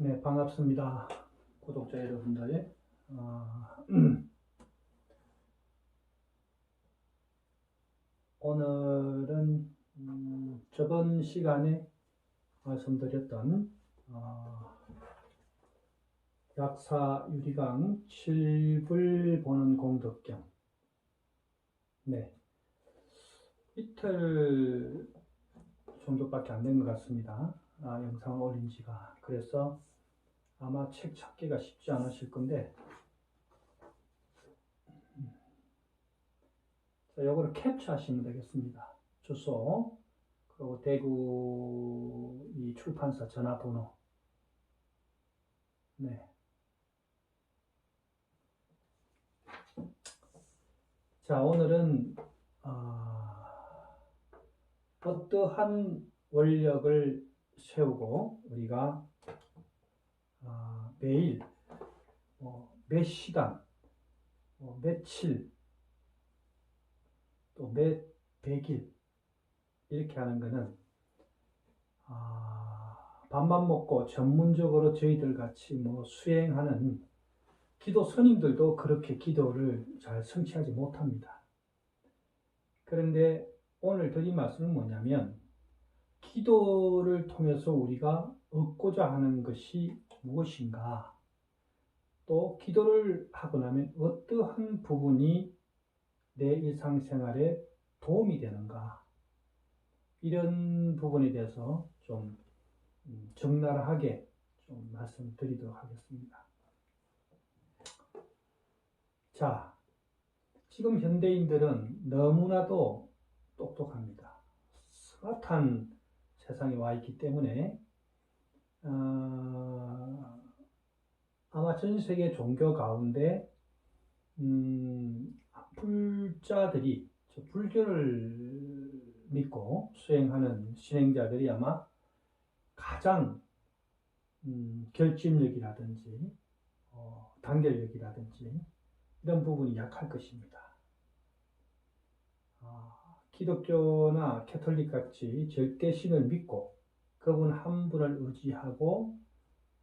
네, 반갑습니다. 구독자 여러분들. 오늘은 저번 시간에 말씀드렸던 약사 유리강 7불 보는 공덕경. 네, 이틀 정도밖에 안 된 것 같습니다. 영상을 올린 지가. 그래서 아마 책 찾기가 쉽지 않으실 건데, 자, 요거를 캡처하시면 되겠습니다. 주소, 그리고 대구 이 출판사 전화번호. 네. 자, 오늘은 어떠한 원력을 세우고 우리가 매일 몇 시간, 며칠, 또 몇 백일 이렇게 하는 것은 밥만 먹고 전문적으로 저희들 같이 수행하는 기도 스님들도 그렇게 기도를 잘 성취하지 못합니다. 그런데 오늘 드린 말씀은 뭐냐면, 기도를 통해서 우리가 얻고자 하는 것이 무엇인가, 또 기도를 하고 나면 어떠한 부분이 내 일상생활에 도움이 되는가, 이런 부분에 대해서 좀 적나라하게 좀 말씀드리도록 하겠습니다. 자, 지금 현대인들은 너무나도 똑똑합니다. 스마트한 세상에 와 있기 때문에 아마 전 세계 종교 가운데 불자들이, 불교를 믿고 수행하는 신행자들이 아마 가장 결집력이라든지 단결력이라든지 이런 부분이 약할 것입니다. 기독교나 캐톨릭 같이 절대 신을 믿고 그분 한 분을 의지하고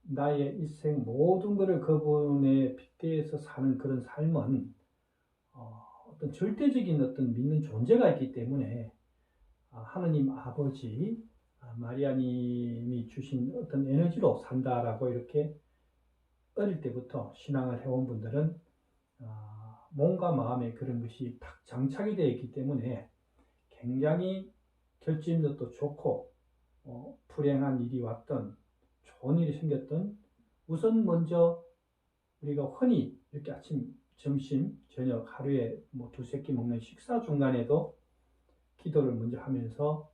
나의 일생 모든 것을 그분에 빗대어서 사는 그런 삶은 어떤 절대적인 어떤 믿는 존재가 있기 때문에 하느님 아버지, 마리아님이 주신 어떤 에너지로 산다라고 이렇게 어릴 때부터 신앙을 해온 분들은 몸과 마음에 그런 것이 탁 장착이 되어 있기 때문에 굉장히 결집력도 좋고, 불행한 일이 왔던, 좋은 일이 생겼던, 우선 먼저 우리가 흔히 이렇게 아침, 점심, 저녁 하루에 두세 끼 먹는 식사 중간에도 기도를 먼저 하면서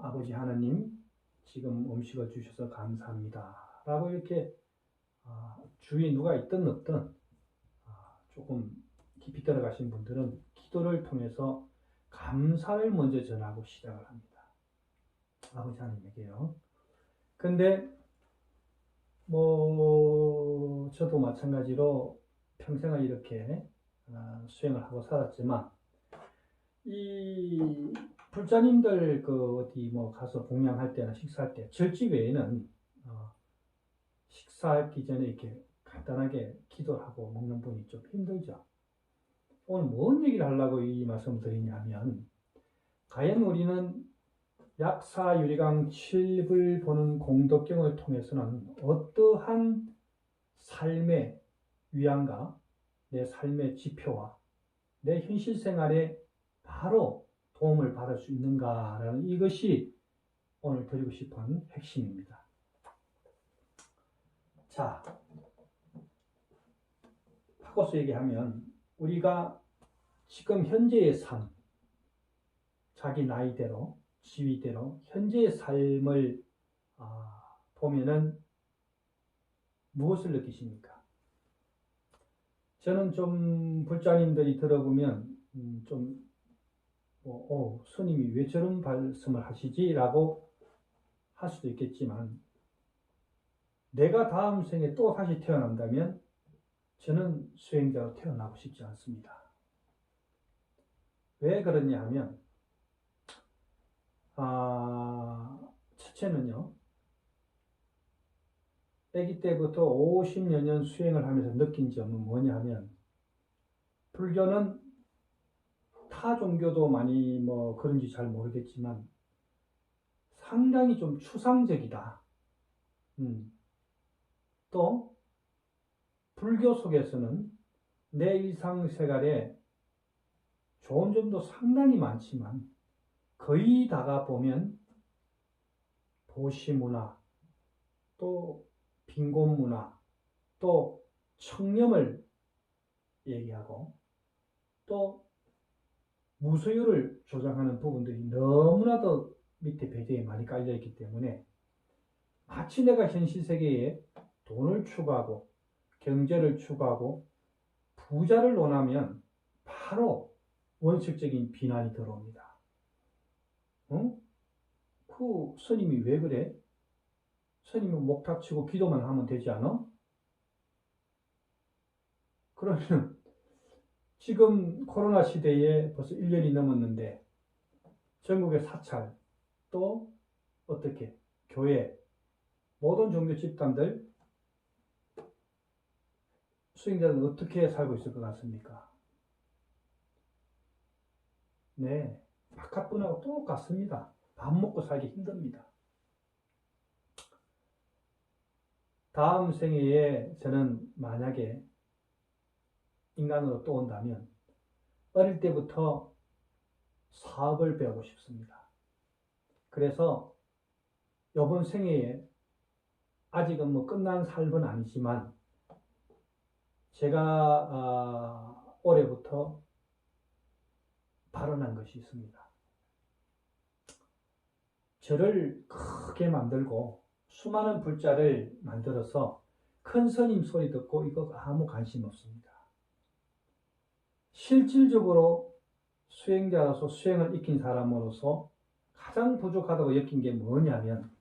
아버지 하나님, 지금 음식을 주셔서 감사합니다 라고 이렇게 주위에 누가 있든 없든 조금 깊이 들어가신 분들은 기도를 통해서 감사를 먼저 전하고 시작을 합니다. 아버지 하나님에게요. 근데 저도 마찬가지로 평생을 이렇게 수행을 하고 살았지만, 이 불자님들 어디 가서 공양할 때나 식사할 때 절지 외에는 식사하기 전에 이렇게 간단하게 기도하고 먹는 분이 좀 힘들죠. 오늘 뭔 얘기를 하려고 이 말씀을 드리냐면, 과연 우리는 약사 유리강 7불 보는 공덕경을 통해서는 어떠한 삶의 위안과 내 삶의 지표와 내 현실 생활에 바로 도움을 받을 수 있는가라는, 이것이 오늘 드리고 싶은 핵심입니다. 자, 바꿔서 얘기하면 우리가 지금 현재의 삶, 자기 나이대로, 지위대로 현재의 삶을 보면은 무엇을 느끼십니까? 저는 좀 불자님들이 들어보면 스님이 왜 저런 말씀을 하시지? 라고 할 수도 있겠지만, 내가 다음 생에 또 다시 태어난다면 저는 수행자로 태어나고 싶지 않습니다. 왜 그러냐 하면, 첫째는요, 아기 때부터 50여 년 수행을 하면서 느낀 점은 뭐냐 하면, 불교는 타 종교도 많이 그런지 잘 모르겠지만 상당히 좀 추상적이다. 또 불교 속에서는 내 일상생활에 좋은 점도 상당히 많지만 거의 다가 보면 도시문화, 또 빈곤문화, 또 청렴을 얘기하고 또 무소유를 조장하는 부분들이 너무나도 밑에 배경에 많이 깔려있기 때문에 마치 내가 현실 세계에 돈을 추구하고 경제를 추구하고 부자를 논하면 바로 원칙적인 비난이 들어옵니다. 그 스님이 왜 그래? 스님은 목 닥치고 기도만 하면 되지 않아? 그러면 지금 코로나 시대에 벌써 1년이 넘었는데 전국의 사찰, 또 어떻게 교회, 모든 종교 집단들 수행자들은 어떻게 살고 있을 것 같습니까? 네, 바깥 분하고 똑같습니다. 밥 먹고 살기 힘듭니다. 다음 생애에 저는 만약에 인간으로 또 온다면 어릴 때부터 사업을 배우고 싶습니다. 그래서 이번 생애에 아직은 끝난 삶은 아니지만 제가 올해부터 발언한 것이 있습니다. 저를 크게 만들고 수많은 불자를 만들어서 큰 스님 소리 듣고 이거 아무 관심 없습니다. 실질적으로 수행자로서 수행을 익힌 사람으로서 가장 부족하다고 여긴 게 뭐냐면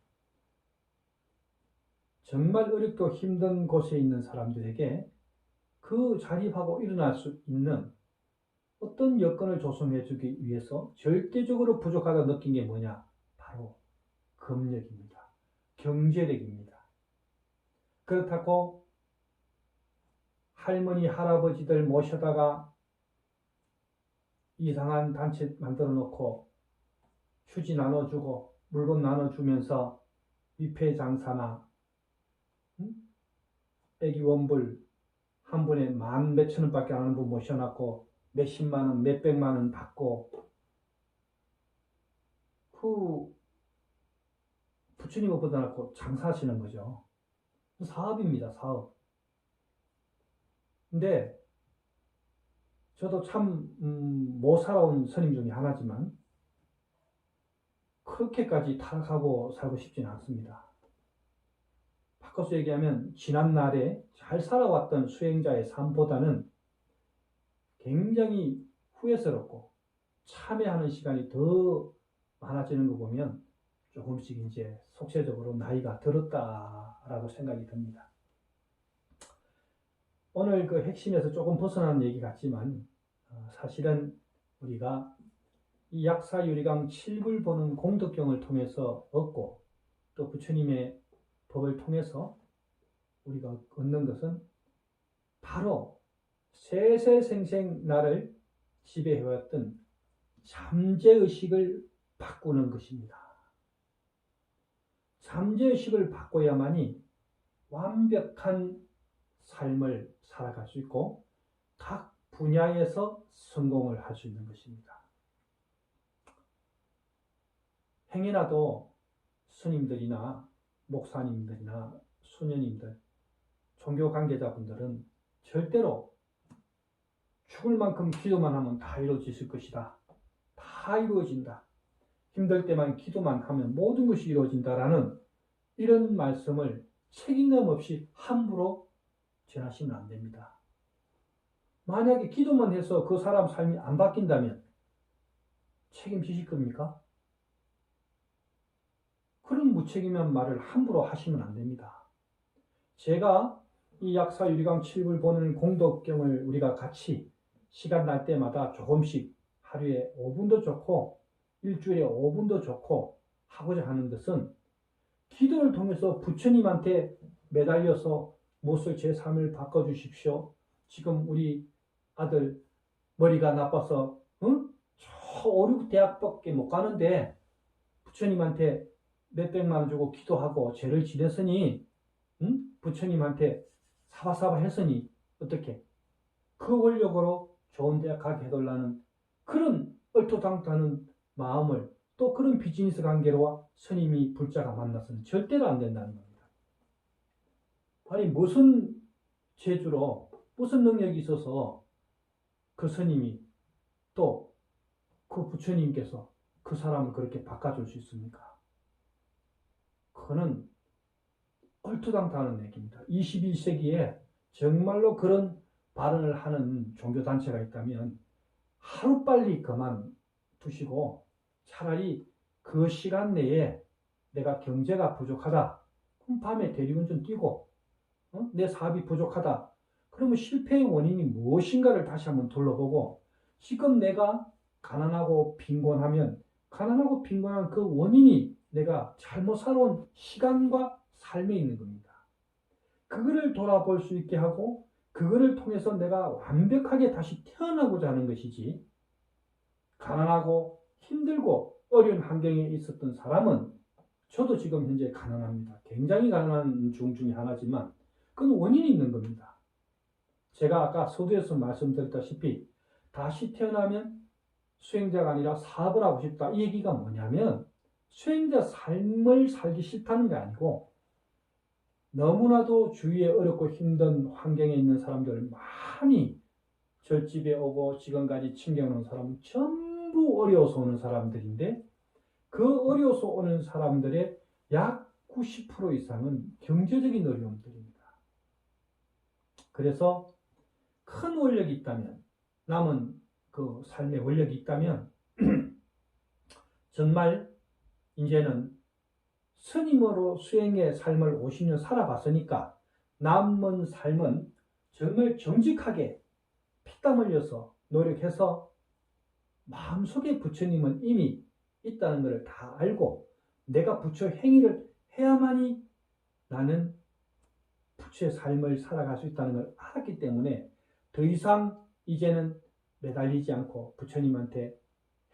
정말 어렵고 힘든 곳에 있는 사람들에게 그 자립하고 일어날 수 있는 어떤 여건을 조성해 주기 위해서 절대적으로 부족하다고 느낀 게 뭐냐? 바로 금력입니다. 경제력입니다. 그렇다고 할머니, 할아버지들 모셔다가 이상한 단체 만들어 놓고 휴지 나눠주고 물건 나눠주면서 위패 장사나 애기 원불 한 분에 만 몇천 원밖에 안 하는 분 모셔놨고 몇십만 원, 몇백만 원 받고 그 부처님을 보다놓고 장사하시는 거죠. 사업입니다, 사업. 근데 저도 참 못 살아온 스님 중에 하나지만 그렇게까지 타락하고 살고 싶지는 않습니다. 바꿔서 얘기하면 지난날에 잘 살아왔던 수행자의 삶보다는 굉장히 후회스럽고 참회하는 시간이 더 많아지는 거 보면 조금씩 이제 속세적으로 나이가 들었다라고 생각이 듭니다. 오늘 그 핵심에서 조금 벗어나는 얘기 같지만 사실은 우리가 이 약사유리강 7불 보는 공덕경을 통해서 얻고 또 부처님의 법을 통해서 우리가 얻는 것은 바로 세세생생 나를 지배해왔던 잠재의식을 바꾸는 것입니다. 잠재의식을 바꿔야만이 완벽한 삶을 살아갈 수 있고 각 분야에서 성공을 할 수 있는 것입니다. 행여라도 스님들이나 목사님들이나 수녀님들, 종교 관계자분들은 절대로 죽을 만큼 기도만 하면 다 이루어질 것이다. 다 이루어진다. 힘들 때만 기도만 하면 모든 것이 이루어진다라는 이런 말씀을 책임감 없이 함부로 전하시면 안 됩니다. 만약에 기도만 해서 그 사람 삶이 안 바뀐다면 책임지실 겁니까? 그런 무책임한 말을 함부로 하시면 안 됩니다. 제가 이 약사유리강 7불 보는 공덕경을 우리가 같이 시간 날 때마다 조금씩 하루에 5분도 좋고 일주일에 5분도 좋고 하고자 하는 것은 기도를 통해서 부처님한테 매달려서 못을 제 삶을 바꿔주십시오. 지금 우리 아들 머리가 나빠서 응? 저 5, 6 대학밖에 못 가는데 부처님한테 몇백만 원 주고 기도하고 죄를 지냈으니 응? 부처님한테 사바사바 했으니 어떻게 그 원력으로 좋은 대학 가게 해달라는 그런 얼토당토하는 마음을 또 그런 비즈니스 관계로와 스님이 불자가 만나서는 절대로 안 된다는 겁니다. 아니 무슨 재주로 무슨 능력이 있어서 그 스님이 또 그 부처님께서 그 사람을 그렇게 바꿔줄 수 있습니까? 그거는 얼토당토하는 얘기입니다. 21세기에 정말로 그런 발언을 하는 종교단체가 있다면 하루빨리 그만두시고 차라리 그 시간 내에 내가 경제가 부족하다. 그럼 밤에 대리운전 뛰고 내 사업이 부족하다. 그러면 실패의 원인이 무엇인가를 다시 한번 둘러보고 지금 내가 가난하고 빈곤하면 가난하고 빈곤한 그 원인이 내가 잘못 살아온 시간과 삶에 있는 겁니다. 그거를 돌아볼 수 있게 하고 그거를 통해서 내가 완벽하게 다시 태어나고자 하는 것이지 가난하고 힘들고 어려운 환경에 있었던 사람은 저도 지금 현재 가난합니다. 굉장히 가난한 중에 하나지만 그건 원인이 있는 겁니다. 제가 아까 서두에서 말씀드렸다시피 다시 태어나면 수행자가 아니라 사업을 하고 싶다. 이 얘기가 뭐냐면 수행자 삶을 살기 싫다는 게 아니고 너무나도 주위에 어렵고 힘든 환경에 있는 사람들 많이 절집에 오고 지금까지 챙겨오는 사람은 전부 어려워서 오는 사람들인데 그 어려워서 오는 사람들의 약 90% 이상은 경제적인 어려움들입니다. 그래서 큰 원력이 있다면 남은 그 삶의 원력이 있다면 정말 이제는 스님으로 수행의 삶을 50년 살아봤으니까 남은 삶은 정말 정직하게 피땀 흘려서 노력해서 마음속에 부처님은 이미 있다는 것을 다 알고 내가 부처 행위를 해야만이 나는 부처의 삶을 살아갈 수 있다는 걸 알았기 때문에 더 이상 이제는 매달리지 않고 부처님한테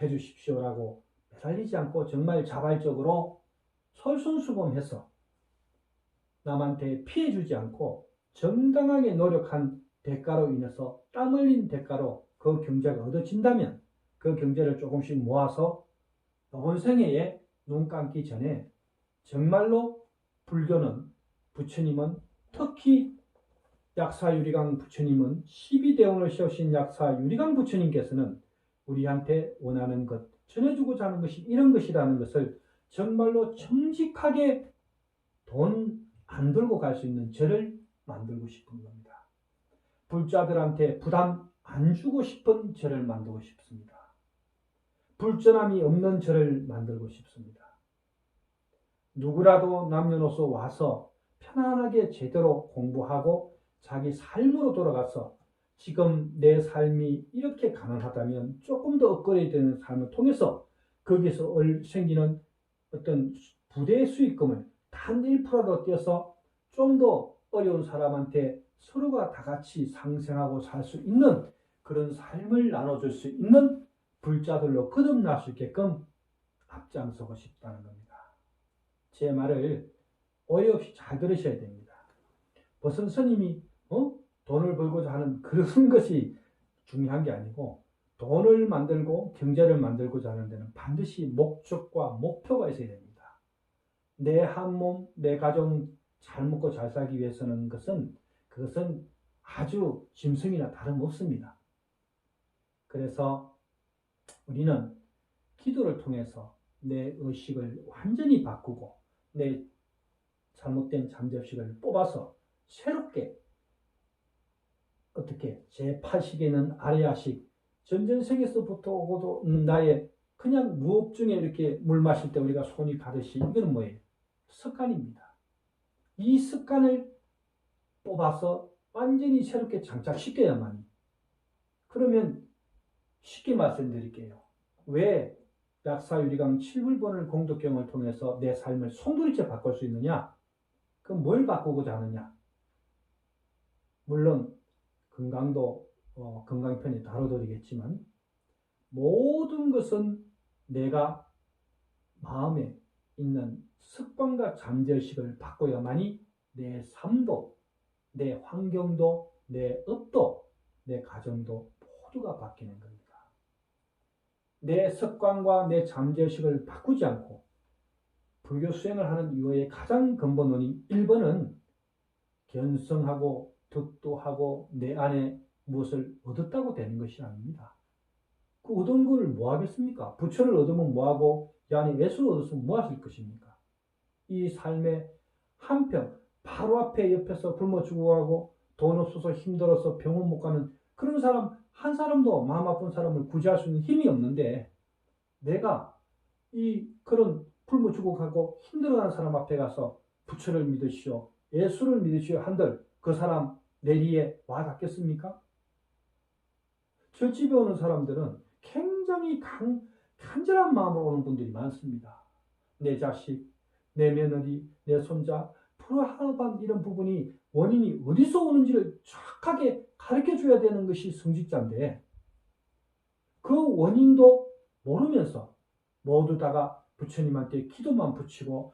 해주십시오라고 매달리지 않고 정말 자발적으로 솔선수범해서 남한테 피해주지 않고 정당하게 노력한 대가로 인해서 땀 흘린 대가로 그 경제가 얻어진다면 그 경제를 조금씩 모아서 이번 생애에 눈 감기 전에 정말로 불교는 부처님은 특히 약사유리강 부처님은 12대원을 세우신 약사유리강 부처님께서는 우리한테 원하는 것, 전해주고자 하는 것이 이런 것이라는 것을 정말로 정직하게 돈 안 들고 갈 수 있는 절을 만들고 싶은 겁니다. 불자들한테 부담 안 주고 싶은 절을 만들고 싶습니다. 불전함이 없는 절을 만들고 싶습니다. 누구라도 남녀노소 와서 편안하게 제대로 공부하고 자기 삶으로 돌아가서 지금 내 삶이 이렇게 가난하다면 조금 더 업그레이드되는 삶을 통해서 거기서 생기는 어떤 부대의 수익금을 단 1%도 떼어서 좀 더 어려운 사람한테 서로가 다 같이 상생하고 살 수 있는 그런 삶을 나눠줄 수 있는 불자들로 거듭날 수 있게끔 앞장서고 싶다는 겁니다. 제 말을 오해 없이 잘 들으셔야 됩니다. 무슨 스님이 돈을 벌고자 하는 그런 것이 중요한 게 아니고 돈을 만들고 경제를 만들고자 하는 데는 반드시 목적과 목표가 있어야 됩니다. 내 한 몸, 내 가정 잘 먹고 잘 살기 위해서는 그것은 아주 짐승이나 다름없습니다. 그래서 우리는 기도를 통해서 내 의식을 완전히 바꾸고 내 잘못된 잠재의식을 뽑아서 새롭게 어떻게 제8식에는 아레아식 전전생에서부터 오고도 나의 그냥 무업 중에 이렇게 물 마실 때 우리가 손이 가듯이 이거는 뭐예요? 습관입니다. 이 습관을 뽑아서 완전히 새롭게 장착시켜야만. 그러면 쉽게 말씀드릴게요. 왜 약사유리강 7불본을 공덕경을 통해서 내 삶을 송두리째 바꿀 수 있느냐? 그럼 뭘 바꾸고자 하느냐? 물론 건강도 건강편에 다뤄드리겠지만 모든 것은 내가 마음에 있는 습관과 잠재의식을 바꿔야만이 내 삶도, 내 환경도, 내 업도, 내 가정도 모두가 바뀌는 겁니다. 내 습관과 내 잠재의식을 바꾸지 않고 불교 수행을 하는 이유의 가장 근본 원인 1번은 견성하고 득도하고 내 안에 무엇을 얻었다고 되는 것이 아닙니다. 그 얻은 것을 뭐 하겠습니까? 부처를 얻으면 뭐하고 이 안에 예수를 얻었으면 뭐 하실 것입니까? 이 삶의 한편 바로 앞에 옆에서 굶어 죽어가고 돈 없어서 힘들어서 병원 못 가는 그런 사람 한 사람도 마음 아픈 사람을 구제할 수 있는 힘이 없는데 내가 이 그런 굶어 죽어가고 힘들어하는 사람 앞에 가서 부처를 믿으시오 예수를 믿으시오 한들 그 사람 내리에 와 닿겠습니까? 절집에 오는 사람들은 굉장히 간절한 마음으로 오는 분들이 많습니다. 내 자식, 내 며느리, 내 손자, 불화합한 이런 부분이 원인이 어디서 오는지를 정확하게 가르쳐줘야 되는 것이 성직자인데 그 원인도 모르면서 모두 다가 부처님한테 기도만 붙이고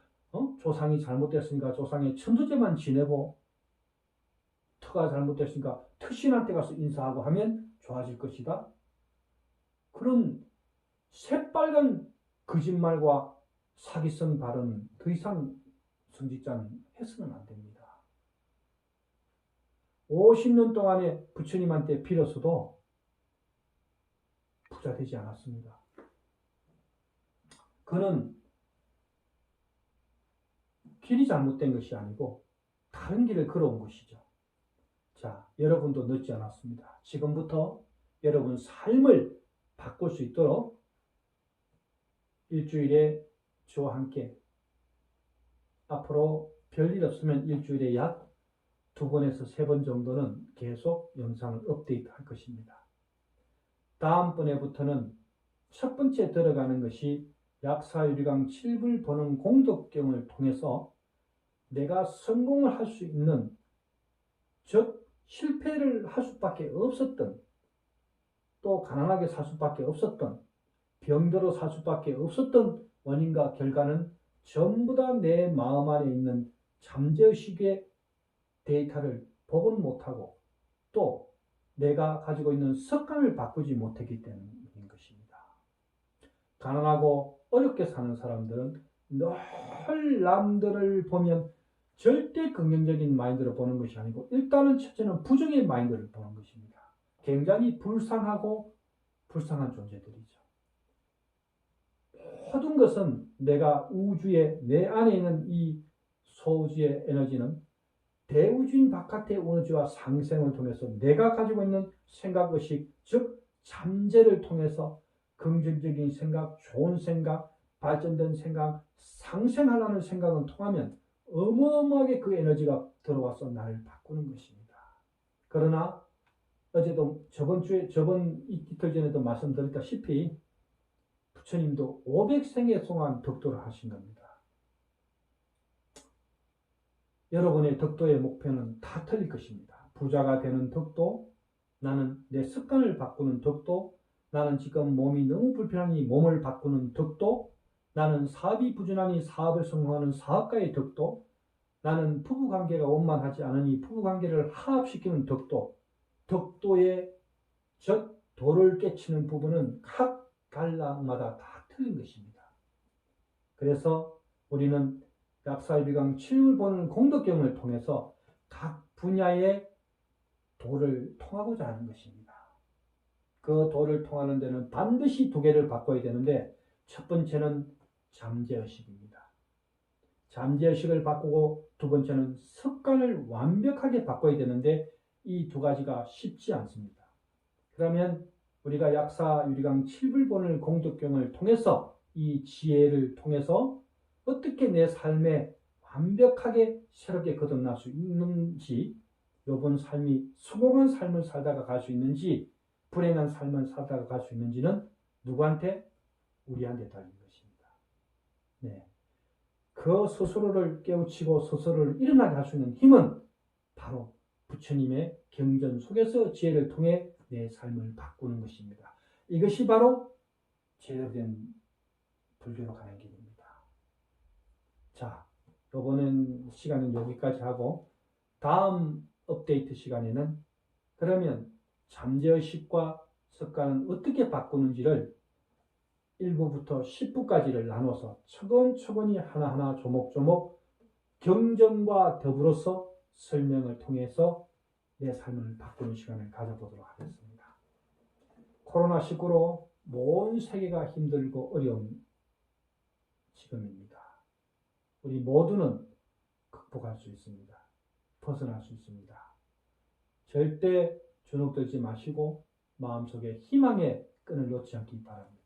조상이 잘못됐으니까 조상의 천도제만 지내고 터가 잘못됐으니까 터신한테 가서 인사하고 하면 좋아질 것이다. 그런 새빨간 거짓말과 사기성 발언은 더 이상 성직자는 해서는 안 됩니다. 50년 동안에 부처님한테 빌었어도 부자 되지 않았습니다. 그는 길이 잘못된 것이 아니고 다른 길을 걸어온 것이죠. 자, 여러분도 늦지 않았습니다. 지금부터 여러분 삶을 바꿀 수 있도록 일주일에 저와 함께 앞으로 별일 없으면 일주일에 약 2번에서 3번 정도는 계속 영상을 업데이트 할 것입니다. 다음번에부터는 첫 번째 들어가는 것이 약사유리강 7불 보는 공덕경을 통해서 내가 성공을 할 수 있는 즉 실패를 할 수밖에 없었던 또 가난하게 살 수밖에 없었던 병들어 살 수밖에 없었던 원인과 결과는 전부 다 내 마음 안에 있는 잠재의식의 데이터를 보건 못하고 또 내가 가지고 있는 습관을 바꾸지 못했기 때문인 것입니다. 가난하고 어렵게 사는 사람들은 늘 남들을 보면 절대 긍정적인 마인드를 보는 것이 아니고 일단은 첫째는 부정의 마인드를 보는 것입니다. 굉장히 불쌍하고 불쌍한 존재들이죠. 모든 것은 내가 우주에 내 안에 있는 이 소우주의 에너지는 대우주인 바깥의 에너지와 상생을 통해서 내가 가지고 있는 생각의식 즉 잠재를 통해서 긍정적인 생각, 좋은 생각, 발전된 생각, 상생하라는 생각은 통하면 어마어마하게 그 에너지가 들어와서 나를 바꾸는 것입니다. 그러나 어제도 저번 이틀 전에도 말씀드렸다시피 부처님도 500생에 동안 덕도를 하신 겁니다. 여러분의 덕도의 목표는 다 틀릴 것입니다. 부자가 되는 덕도, 나는 내 습관을 바꾸는 덕도, 나는 지금 몸이 너무 불편하니 몸을 바꾸는 덕도, 나는 사업이 부진하니 사업을 성공하는 사업가의 덕도, 나는 부부관계가 원만하지 않으니 부부관계를 화합시키는 덕도, 덕도의 즉 도를 깨치는 부분은 각 단락마다 다 틀린 것입니다. 그래서 우리는 약사유리강 7을 보는 공덕경을 통해서 각 분야의 도를 통하고자 하는 것입니다. 그 도를 통하는 데는 반드시 2개를 바꿔야 되는데 첫 번째는 잠재의식입니다. 잠재의식을 바꾸고 2번째는 습관을 완벽하게 바꿔야 되는데 이 2가지가 쉽지 않습니다. 그러면 우리가 약사유리강 7불 보는 공덕경을 통해서 이 지혜를 통해서 어떻게 내 삶에 완벽하게 새롭게 거듭날 수 있는지 이번 삶이 성공한 삶을 살다가 갈 수 있는지 불행한 삶을 살다가 갈 수 있는지는 누구한테? 우리한테 달린 것입니다. 네. 그 스스로를 깨우치고 스스로를 일어나게 할 수 있는 힘은 바로 부처님의 경전 속에서 지혜를 통해 내 삶을 바꾸는 것입니다. 이것이 바로 제대로 된 불교로 가는 길입니다. 자, 이번엔 시간은 여기까지 하고 다음 업데이트 시간에는 그러면 잠재의식과 습관은 어떻게 바꾸는지를 1부부터 10부까지를 나눠서 차근차근히 하나하나 조목조목 경전과 더불어서 설명을 통해서 내 삶을 바꾸는 시간을 가져보도록 하겠습니다. 코로나19로 온 세계가 힘들고 어려운 지금입니다. 우리 모두는 극복할 수 있습니다. 벗어날 수 있습니다. 절대 주눅들지 마시고 마음속에 희망의 끈을 놓지 않기 바랍니다.